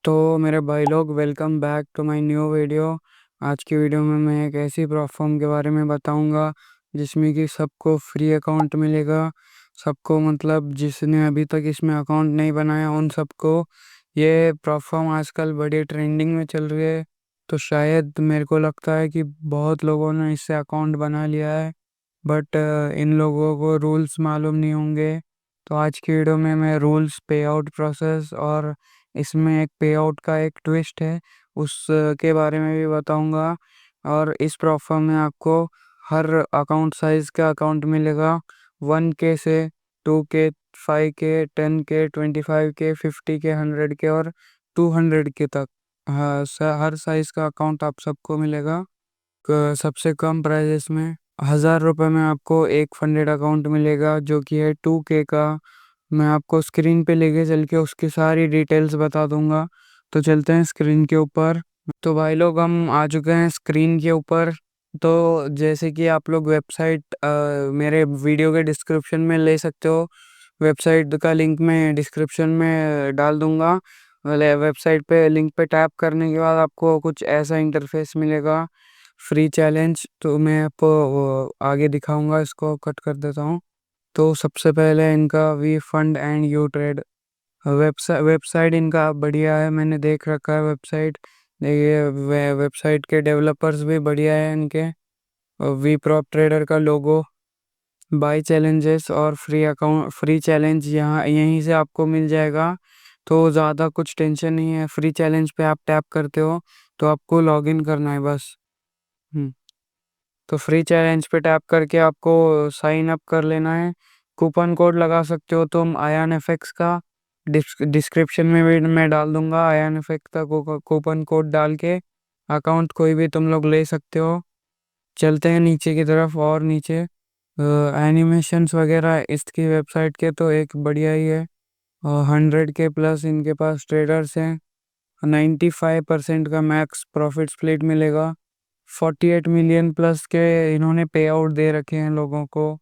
तो मेरे भाई लोग, welcome back to my new video. आज की वीडियो में मैं एक ऐसी प्लेटफॉर्म के बारे में बताऊंगा जिसमें कि सबको फ्री अकाउंट मिलेगा। सबको मतलब जिसने अभी तक इसमें अकाउंट नहीं बनाया उन सबको ये प्लेटफॉर्म आजकल बड़ी ट्रेंडिंग में चल रही है। तो शायद मेरे को लगता है कि बहुत लोगों ने इससे अकाउंट बना लिया है, बट इन लोगों को रूल्स मालूम नहीं होंगे। तो आज की वीडियो में मैं रूल्स, पे आउट प्रोसेस और इसमें एक पे आउट का एक ट्विस्ट है उस के बारे में भी बताऊंगा। और इस प्लेटफॉर्म में आपको हर अकाउंट साइज का अकाउंट मिलेगा। 1K से 2K, 5K, 10K, 25K, 50K, 100K और 200K तक। हाँ, हर साइज का अकाउंट आप सबको मिलेगा। सबसे कम प्राइजेस में 1000 रुपये में आपको एक फंडेड अकाउंट मिलेगा जो कि है 2K का। मैं आपको स्क्रीन पे लेके चल के उसकी सारी डिटेल्स बता दूंगा। तो चलते हैं स्क्रीन के ऊपर। तो भाई लोग, हम आ चुके हैं स्क्रीन के ऊपर। तो जैसे कि आप लोग वेबसाइट मेरे वीडियो के डिस्क्रिप्शन में ले सकते हो। वेबसाइट का लिंक मैं डिस्क्रिप्शन में डाल दूंगा। वेबसाइट पे लिंक पे टैप करने के बाद आपको कुछ ऐसा इंटरफेस मिलेगा, फ्री चैलेंज। तो मैं आपको आगे दिखाऊंगा, इसको कट कर देता हूँ। तो सबसे पहले इनका we fund and you trade website इनका बढ़िया है, मैंने देख रखा है वेबसाइट। ये वेबसाइट के डेवलपर्स भी बढ़िया है इनके। वी प्रॉप ट्रेडर का लोगो, बाई चैलेंजेस और फ्री अकाउंट, फ्री चैलेंज यहाँ यहीं से आपको मिल जाएगा। तो ज़्यादा कुछ टेंशन नहीं है। फ्री चैलेंज पे आप टैप करते हो तो आपको लॉगिन करना है बस। हम्म, तो फ्री चैलेंज पे टैप करके आपको साइन अप कर लेना है। कूपन कोड लगा सकते हो तुम आयान एफएक्स का। डिस्क्रिप्शन में भी मैं डाल दूंगा आयान एफएक्स का कूपन कोड डाल के अकाउंट कोई भी तुम लोग ले सकते हो। चलते हैं नीचे की तरफ। और नीचे एनिमेशंस वगैरह इसकी वेबसाइट के तो एक बढ़िया ही है। 100K प्लस इनके पास ट्रेडर्स हैं। 95% का मैक्स प्रॉफिट स्प्लिट मिलेगा। 48 मिलियन प्लस के इन्होंने पे आउट दे रखे हैं लोगों को।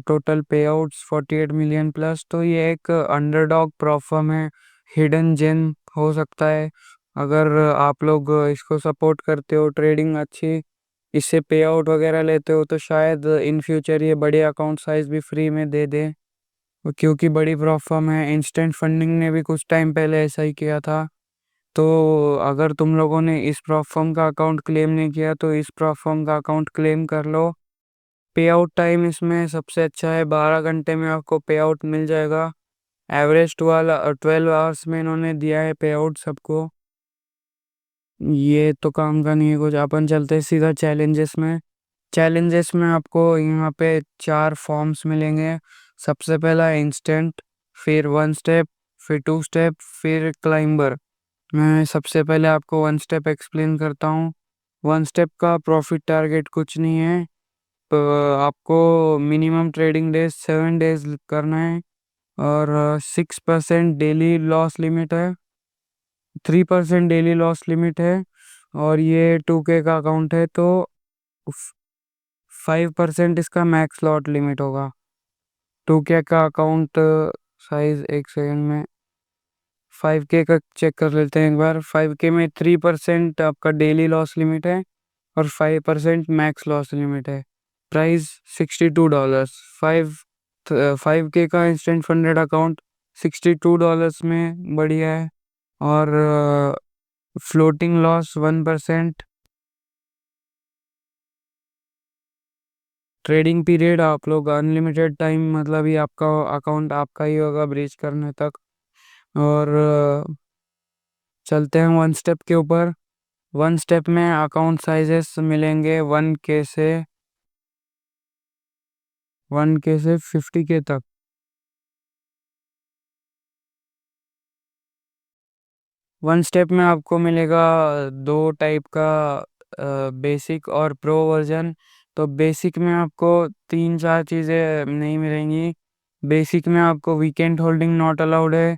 टोटल पे आउट्स 48 मिलियन प्लस। तो ये एक अंडरडॉग प्लेटफॉर्म है, हिडन जेम हो सकता है। अगर आप लोग इसको सपोर्ट करते हो, ट्रेडिंग अच्छी, इससे पे आउट वगैरह लेते हो, तो शायद इन फ्यूचर ये बड़े अकाउंट साइज भी फ्री में दे दे। क्योंकि बड़ी प्लेटफॉर्म है। इंस्टेंट फंडिंग ने भी कुछ टाइम पहले ऐसा ही किया था। तो अगर तुम लोगों ने इस प्लेटफॉर्म का अकाउंट क्लेम नहीं किया तो इस प्लेटफॉर्म का अकाउंट क्लेम कर लो। पे आउट टाइम इसमें सबसे अच्छा है, 12 घंटे में आपको पे आउट मिल जाएगा। एवरेज 12 आवर्स में इन्होंने दिया है पे आउट सबको। ये तो काम का नहीं है कुछ। अपन चलते हैं सीधा चैलेंजेस में। चैलेंजेस में आपको यहाँ पे 4 फॉर्म्स मिलेंगे। सबसे पहला इंस्टेंट, फिर 1 स्टेप, फिर 2 स्टेप, फिर क्लाइंबर। मैं सबसे पहले आपको 1 स्टेप एक्सप्लेन करता हूँ। 1 स्टेप का प्रॉफिट टारगेट कुछ नहीं है। तो आपको मिनिमम ट्रेडिंग डेज 7 डेज करना है और 6% डेली लॉस लिमिट है। 3% डेली लॉस लिमिट है। और ये 2K का अकाउंट है तो 5% इसका मैक्स लॉट लिमिट होगा। 2K का अकाउंट साइज, एक सेकंड में 5K का चेक कर लेते हैं एक बार। 5K में 3% आपका डेली लॉस लिमिट है और 5% मैक्स लॉस लिमिट है। प्राइस $62। 5K का इंस्टेंट फंडेड अकाउंट $62 में बढ़िया है। और फ्लोटिंग लॉस 1%। ट्रेडिंग पीरियड आप लोग अनलिमिटेड टाइम, मतलब ये आपका अकाउंट आपका ही होगा ब्रीच करने तक। और चलते हैं 1 स्टेप के ऊपर। 1 स्टेप में अकाउंट साइजेस मिलेंगे 1K से 50K तक। 1 स्टेप में आपको मिलेगा 2 टाइप का, बेसिक और प्रो वर्जन। तो बेसिक में आपको 3-4 चीज़ें नहीं मिलेंगी। बेसिक में आपको वीकेंड होल्डिंग नॉट अलाउड है,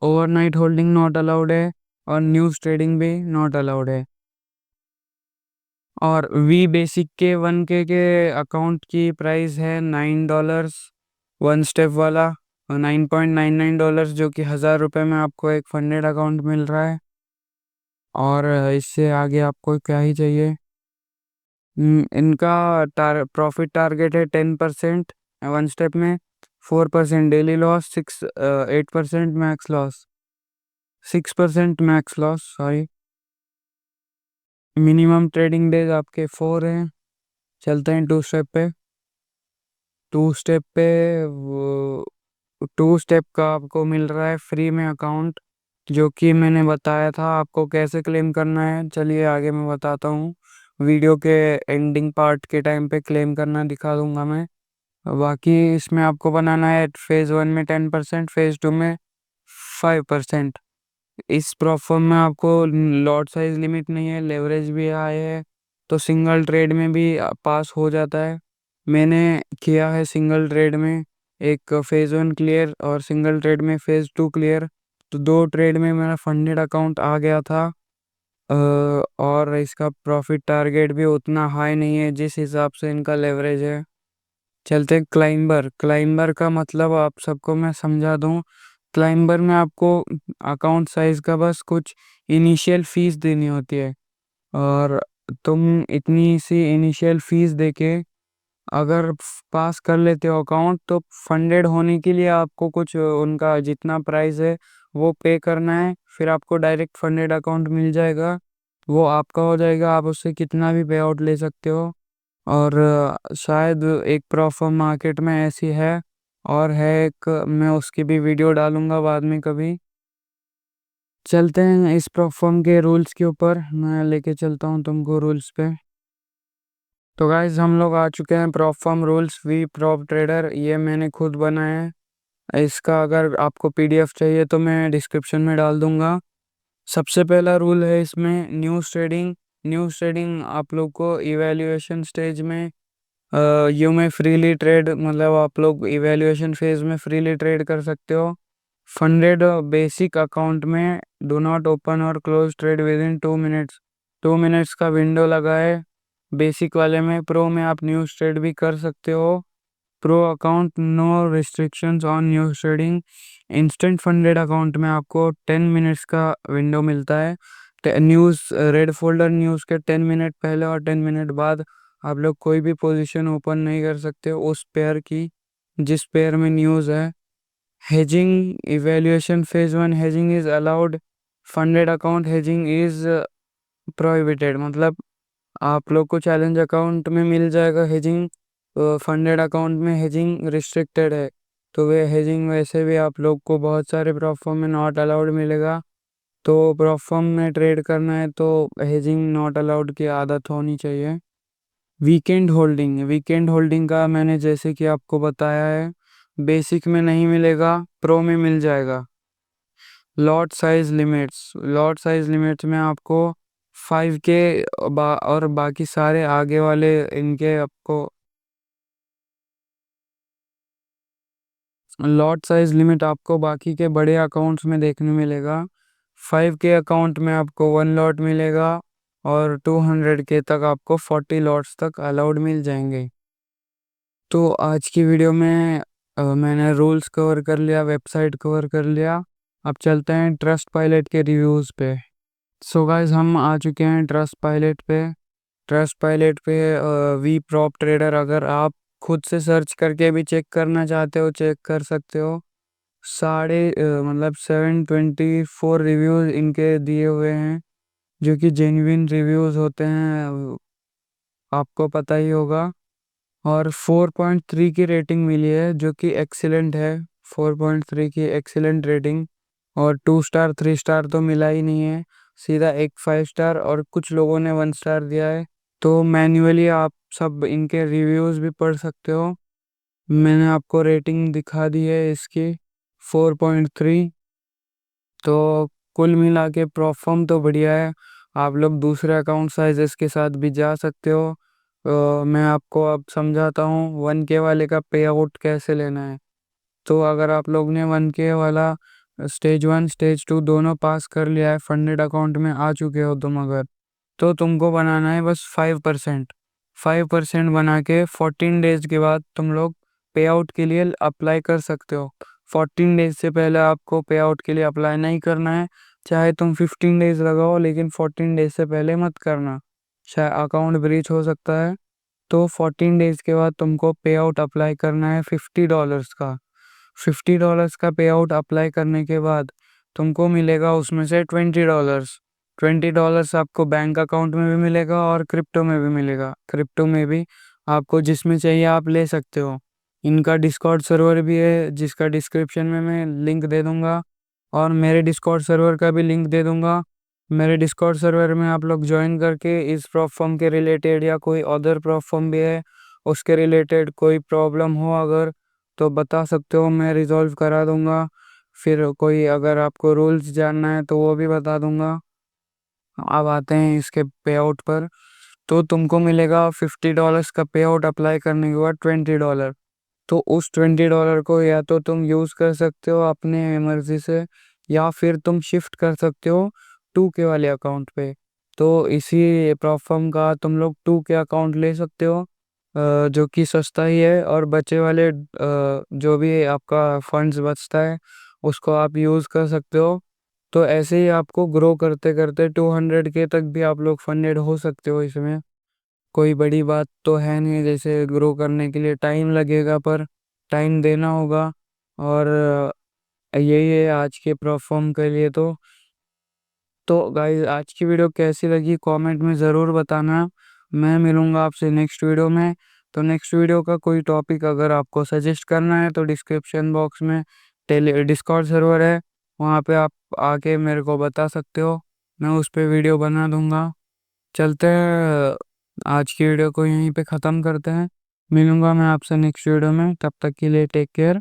ओवरनाइट होल्डिंग नॉट अलाउड है और न्यूज़ ट्रेडिंग भी नॉट अलाउड है। और वी बेसिक के 1K के अकाउंट की प्राइस है $9, 1 स्टेप वाला। $9.99, जो कि $1000 में आपको एक फंडेड अकाउंट मिल रहा है। और इससे आगे आपको क्या ही चाहिए। इनका प्रॉफिट टारगेट है 10% वन स्टेप में, 4% daily loss, 8% max loss, 6% max loss, sorry. Minimum trading days आपके 4 हैं। चलते हैं टू स्टेप पे। टू स्टेप पे टू स्टेप का आपको मिल रहा है फ्री में अकाउंट, जो कि मैंने बताया था आपको कैसे क्लेम करना है। चलिए आगे मैं बताता हूँ। वीडियो के एंडिंग पार्ट के टाइम पे क्लेम करना दिखा दूंगा मैं। बाकी इसमें आपको बनाना है फेज़ 1 में 10%, फेज़ 2 में 5%। इस प्रोफॉर्म में आपको लॉट साइज लिमिट नहीं है, लेवरेज भी हाई है, तो सिंगल ट्रेड में भी पास हो जाता है। मैंने किया है सिंगल ट्रेड में एक फेज़ 1 क्लियर और सिंगल ट्रेड में फेज़ 2 क्लियर, तो 2 ट्रेड में मेरा फंडेड अकाउंट आ गया था। और इसका प्रॉफिट टारगेट भी उतना हाई नहीं है जिस हिसाब से इनका लेवरेज है। चलते हैं क्लाइंबर। क्लाइंबर का मतलब आप सबको मैं समझा दूं। क्लाइंबर में आपको अकाउंट साइज का बस कुछ इनिशियल फीस देनी होती है, और तुम इतनी सी इनिशियल फीस देके अगर पास कर लेते हो अकाउंट, तो फंडेड होने के लिए आपको कुछ उनका जितना प्राइस है वो पे करना है, फिर आपको डायरेक्ट फंडेड अकाउंट मिल जाएगा। वो आपका हो जाएगा, आप उससे कितना भी पे आउट ले सकते हो। और शायद एक प्रॉफर्म मार्केट में ऐसी है, और है एक, मैं उसकी भी वीडियो डालूंगा बाद में कभी। चलते हैं इस प्रॉफर्म के रूल्स के ऊपर, मैं लेके चलता हूँ तुमको रूल्स पे। तो गाइज हम लोग आ चुके हैं प्रॉफर्म रूल्स वी प्रॉप ट्रेडर, ये मैंने खुद बनाया है। इसका अगर आपको पीडीएफ चाहिए तो मैं डिस्क्रिप्शन में डाल दूंगा। सबसे पहला रूल है इसमें न्यूज़ ट्रेडिंग। न्यूज़ ट्रेडिंग आप लोग को इवैल्यूएशन स्टेज में यू में फ्रीली ट्रेड, मतलब आप लोग इवैल्यूएशन फेज में फ्रीली ट्रेड कर सकते हो। फंडेड बेसिक अकाउंट में डू नॉट ओपन और close trade with in 2 minutes. 2 minutes का विंडो लगा है बेसिक वाले में। प्रो में आप न्यूज़ ट्रेड भी कर सकते हो। Pro account no restrictions on news trading. Instant funded account में आपको 10 मिनट्स का विंडो मिलता है। न्यूज़ रेड फोल्डर न्यूज़ के 10 मिनट पहले और 10 मिनट बाद आप लोग कोई भी पोजीशन ओपन नहीं कर सकते उस पेयर की जिस पेयर में न्यूज़ है। Hedging evaluation phase 1 hedging is allowed, funded account hedging is prohibited. मतलब आप लोग को चैलेंज अकाउंट में मिल जाएगा हेजिंग, फंडेड अकाउंट में हेजिंग रिस्ट्रिक्टेड है। तो वे हेजिंग वैसे भी आप लोग को बहुत सारे प्लेटफॉर्म में नॉट अलाउड मिलेगा। तो प्लेटफॉर्म में ट्रेड करना है तो हेजिंग नॉट अलाउड की आदत होनी चाहिए। Weekend holding. वीकेंड होल्डिंग का मैंने जैसे कि आपको बताया है, बेसिक में नहीं मिलेगा, प्रो में मिल जाएगा। लॉट साइज लिमिट्स में आपको 5K और बाकी सारे आगे वाले इनके आपको लॉट साइज लिमिट आपको बाकी के बड़े अकाउंट्स में देखने मिलेगा। 5K अकाउंट में आपको 1 लॉट मिलेगा, और 200K तक आपको 40 लॉट्स तक अलाउड मिल जाएंगे। तो आज की वीडियो में मैंने रूल्स कवर कर लिया, वेबसाइट कवर कर लिया। अब चलते हैं ट्रस्ट पायलट के रिव्यूज़ पे। सो गाइस हम आ चुके हैं ट्रस्ट पायलट पे। ट्रस्ट पायलट पे वी प्रॉप ट्रेडर, अगर आप खुद से सर्च करके भी चेक करना चाहते हो चेक कर सकते हो। मतलब 724 रिव्यूज़ इनके दिए हुए हैं, जो कि जेन्युइन रिव्यूज़ होते हैं, आपको पता ही होगा। और 4.3 की रेटिंग मिली है, जो कि एक्सीलेंट है। 4.3 की एक्सीलेंट रेटिंग। और 2 स्टार 3 स्टार तो मिला ही नहीं है, सीधा एक 5 स्टार, और कुछ लोगों ने 1 स्टार दिया है। तो मैन्युअली आप सब इनके रिव्यूज़ भी पढ़ सकते हो। मैंने आपको रेटिंग दिखा दी है इसकी, 4.3। तो कुल मिला के परफॉर्म तो बढ़िया है। आप लोग दूसरे अकाउंट साइजेस के साथ भी जा सकते हो। मैं आपको अब समझाता हूँ 1K वाले का पे आउट कैसे लेना है। तो अगर आप लोग ने 1K वाला स्टेज 1 स्टेज 2 दोनों पास कर लिया है, फंडेड अकाउंट में आ चुके हो तुम अगर, तो तुमको बनाना है बस 5%। 5% बना के 14 डेज के बाद तुम लोग पे आउट के लिए अप्लाई कर सकते हो। 14 डेज से पहले आपको पे आउट के लिए अप्लाई नहीं करना है। चाहे तुम 15 डेज लगाओ, लेकिन 14 डेज से पहले मत करना, शायद अकाउंट ब्रीच हो सकता है। तो 14 डेज के बाद तुमको पे आउट अप्लाई करना है $50 का। $50 का पे आउट अप्लाई करने के बाद तुमको मिलेगा उसमें से $20। $20 आपको बैंक अकाउंट में भी मिलेगा और क्रिप्टो में भी मिलेगा। क्रिप्टो में भी आपको जिसमें चाहिए आप ले सकते हो। इनका डिस्कॉर्ड सर्वर भी है, जिसका डिस्क्रिप्शन में मैं लिंक दे दूंगा, और मेरे डिस्कॉर्ड सर्वर का भी लिंक दे दूंगा। मेरे डिस्कॉर्ड सर्वर में आप लोग ज्वाइन करके इस प्लेटफॉर्म के रिलेटेड या कोई अदर प्लेटफॉर्म भी है उसके रिलेटेड कोई प्रॉब्लम हो अगर, तो बता सकते हो, मैं रिजॉल्व करा दूंगा। फिर कोई अगर आपको रूल्स जानना है तो वो भी बता दूंगा। अब आते हैं इसके पे आउट पर। तो तुमको मिलेगा $50 का पे आउट अप्लाई करने के बाद $20। तो उस $20 को या तो तुम यूज़ कर सकते हो अपने मर्जी से, या फिर तुम शिफ्ट कर सकते हो 2K वाले अकाउंट पे। तो इसी प्लेटफॉर्म का तुम लोग 2K अकाउंट ले सकते हो, जो कि सस्ता ही है, और बचे वाले जो भी आपका फंड्स बचता है उसको आप यूज़ कर सकते हो। तो ऐसे ही आपको ग्रो करते करते 200K तक भी आप लोग फंडेड हो सकते हो। इसमें कोई बड़ी बात तो है नहीं, जैसे ग्रो करने के लिए टाइम लगेगा पर टाइम देना होगा। और यही है आज के प्लेटफॉर्म के लिए। तो गाइस, आज की वीडियो कैसी लगी कमेंट में ज़रूर बताना। मैं मिलूंगा आपसे नेक्स्ट वीडियो में। तो नेक्स्ट वीडियो का कोई टॉपिक अगर आपको सजेस्ट करना है तो डिस्क्रिप्शन बॉक्स में टेली डिस्कॉर्ड सर्वर है, वहाँ पे आप आके मेरे को बता सकते हो, मैं उस पे वीडियो बना दूंगा। चलते हैं, आज की वीडियो को यहीं पे ख़त्म करते हैं। मिलूंगा मैं आपसे नेक्स्ट वीडियो में, तब तक के लिए टेक केयर।